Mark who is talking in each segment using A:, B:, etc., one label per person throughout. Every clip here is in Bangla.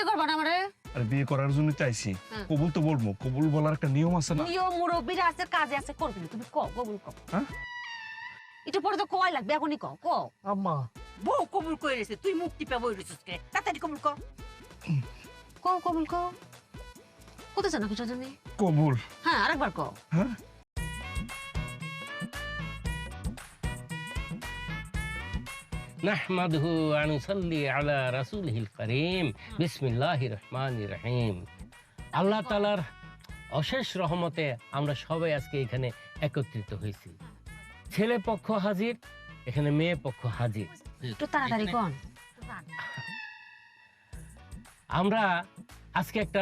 A: করবা না আমারে?
B: আরে বিয়ে করার জন্য চাইছি, কবুল তো বলবো, কবুল বলার একটা নিয়ম আছে না?
A: নিয়ম মুরব্বিরা আছে, কাজে আছে, করবি না তুমি? কবুল কও।
B: হ্যাঁ
A: একটু পরে তো কয় লাগবে, এখনই কও।
C: আম্মা
D: বউ কবুল করে রেছে, তুই মুক্তি পাবো রইছিস কে? তাড়াতাড়ি কবুল কর।
A: কবুল কও। কোথায় জানো কিছু জানি?
B: কবুল।
A: হ্যাঁ, আরেকবার কও।
B: হ্যাঁ
E: নাহমাদুহু ওয়া নুসাল্লি আলা রাসূলিহিল কারীম বিসমিল্লাহির রহমানির রহিম। আল্লাহ তাআলার অশেষ রহমতে আমরা সবাই আজকে এখানে একত্রিত হয়েছি। ছেলে পক্ষ হাজির, এখানে মেয়ে পক্ষ হাজির।
A: একটু তাড়াতাড়ি কন।
E: আমরা আজকে একটা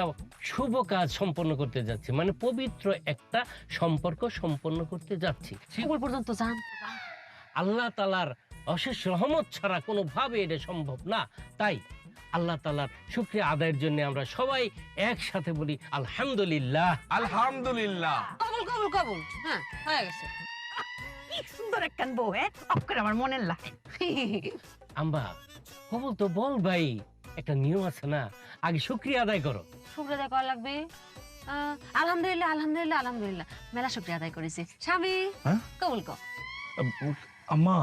E: শুভ কাজ সম্পন্ন করতে যাচ্ছি, মানে পবিত্র একটা সম্পর্ক সম্পন্ন করতে যাচ্ছি।
A: কবুল পর্যন্ত যান।
E: আল্লাহ তাআলার অশেষ রহমত ছাড়া কোনোভাবে এটা সম্ভব না। তাই আল্লাহ তাআলার শুকরিয়া আদায়ের জন্য আমরা সবাই একসাথে বলি আলহামদুলিল্লাহ।
B: আলহামদুলিল্লাহ।
A: কবুল। হ্যাঁ, হয়ে গেছে।
D: কি সুন্দর একখান বউ, হ্যাঁ অক্ষর আমার মনের লাগে।
E: আম্বা কবুল তো বল ভাই, একটা নিয়ম আছে না, আগে শুকরিয়া আদায় করো।
A: শুকরিয়া আদায় করা লাগবে। আলহামদুলিল্লাহ। মেলা শুকরিয়া আদায় করেছি। স্বামী,
B: হ্যাঁ?
A: কবুল কও।
B: আম্মা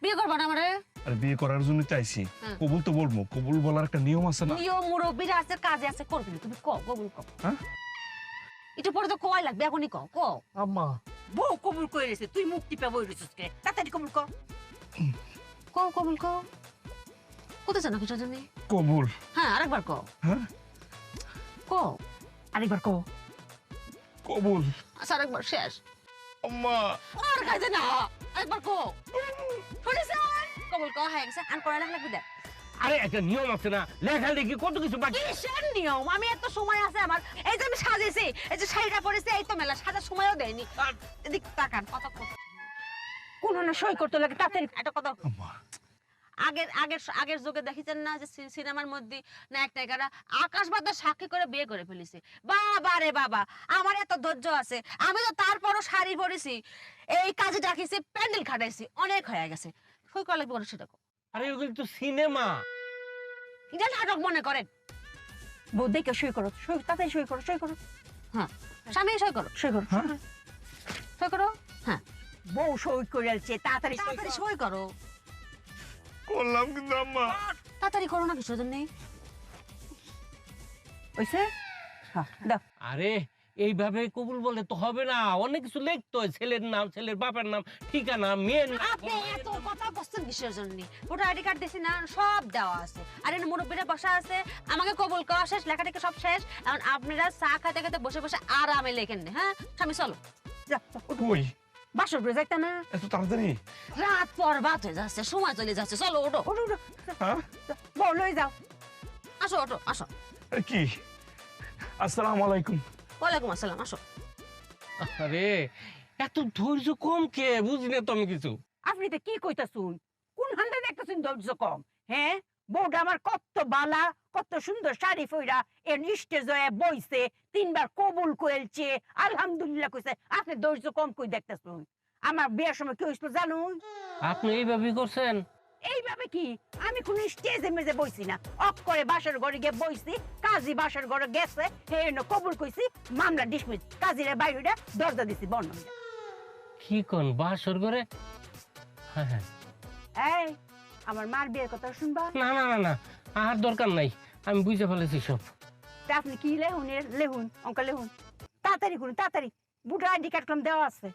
A: বিয়ে করবা না আমারে?
B: আরে বিয়ে করার জন্য চাইছি, কবুল তো বলবো, কবুল বলার একটা নিয়ম আছে না?
A: নিয়ম মুরব্বিরা আছে, কাজে আছে, করবি না তুমি? কবুল কও।
B: হ্যাঁ
A: একটু পরে তো কয় লাগবে, এখনই কও।
C: আম্মা
D: বউ কবুল করে রেছে, তুই মুক্তি পাবো রইছিস কে? তাড়াতাড়ি কবুল কর।
A: কবুল কও। কোথায় জানো কিছু জানি?
B: কবুল।
A: হ্যাঁ, আরেকবার কও।
B: হ্যাঁ
A: কও।
D: আরেকবার কও।
B: কবুল।
A: আচ্ছা, আরেকবার শেষ।
B: আম্মা
A: আর কাজে না, আরেকবার কও। শুনেছেন? কবুল কও, হয়ে গেছে। আন করা লাগবে দেখ।
E: আরে একটা নিয়ম আছে না, লেখালেখি কত কিছু বাকি।
A: কিসের নিয়ম? আমি এত সময় আছে আমার। এই যে আমি সাজেছি, এই যে শাড়িটা পরেছি, এই তো মেলা সাজার সময়ও দেয়নি। এদিক তাকান, কথা
D: কোন না সই করতে লাগে, তাড়াতাড়ি।
A: একটা কথা।
B: আম্মা
A: আগের যুগে দেখিছেন না যে সিনেমার মধ্যে নায়ক নায়িকারা আকাশ বাতাস সাক্ষী করে বিয়ে করে ফেলেছে? বাবা রে বাবা, আমার এত ধৈর্য আছে, আমি তো তারপরও শাড়ি পরেছি, এই কাজে ডাকিছি, প্যান্ডেল খাটাইছি, অনেক হয়ে গেছে। সই করা লাগবে ওরা, সেটা।
E: আরে ওগুলো তো সিনেমা।
A: এটা নাটক মনে করেন?
D: বউ দেখে সই করো, সই তাড়াতাড়ি সই করো।
A: হ্যাঁ, স্বামী সই করো।
D: সই করো।
A: সই করো। হ্যাঁ,
D: বউ সই করে আলছে, তাড়াতাড়ি সই
A: তাড়াতাড়ি
D: করো।
A: সই করো।
B: করলাম কিন্তু আম্মা।
A: তাড়াতাড়ি করো না, কিছু নেই।
D: হইছে? হ্যাঁ, দাও।
E: আরে এইভাবে কবুল বলে তো হবে না, অনেক কিছু লিখতে হয়, ছেলের নাম, ছেলের বাপের নাম, ঠিকানা, মেয়ের নাম।
A: আপনি এত কথা বলছেন কিসের জন্য? ভোটার আইডি কার্ড দিছি না, সব দেওয়া আছে। আর এখানে মুরব্বীরা বসা আছে, আমাকে কবুল করা শেষ, লেখাটেখি সব শেষ। এখন আপনারা চা খাতে খাতে বসে বসে আরামে লেখেন। হ্যাঁ স্বামী, চলো।
D: যা,
B: কই
D: বাসর করে যাইতা না?
B: এত তাড়াতাড়ি?
A: রাত পর বাত হয়ে যাচ্ছে, সময় চলে যাচ্ছে, চলো ওঠো।
D: ওঠো, ওঠো।
B: হ্যাঁ
D: বউ লই যাও।
A: আসো, ওঠো, আসো।
B: আরে কি? আসসালামু আলাইকুম।
A: ওয়ালাইকুম আসসালাম, আসো।
E: আরে এত ধৈর্য কম কে, বুঝি না তো আমি কিছু।
D: আপনি তো কি কইতাছুন? কোন হান্দে দেখতেছুন ধৈর্য কম? হ্যাঁ, বউটা আমার কত বালা, কত সুন্দর শাড়ি পইরা এর স্টেজ হয়ে বইছে, 3 বার কবুল কইলছে, আলহামদুলিল্লাহ কইছে। আপনি ধৈর্য কম কই দেখতেছুন? আমার বিয়ের সময় কি হইছিল জানুন?
E: আপনি এইভাবেই করছেন?
D: এইভাবে কি? আমি কোন স্টেজে মেজে বইছি না, অক করে বাসর ঘরে গিয়ে বইছি, কাজী বাসর ঘরে গেছে, হে ন কবুল কইছি, মামলা ডিসমিস, কাজীরে বাইরে দরজা দিছি বন্ধ।
E: কি কোন বাসর করে? হ্যাঁ হ্যাঁ।
D: এই আমার মার বিয়ের কথা শুনবা?
E: না না না না, আর দরকার নাই, আমি বুঝে ফেলেছি সব।
D: তা আপনি কি লেহুন, লেহুন অঙ্ক লেহুন, তাড়াতাড়ি করুন, তাড়াতাড়ি। বুটার আইডি কার্ড কম দেওয়া আছে।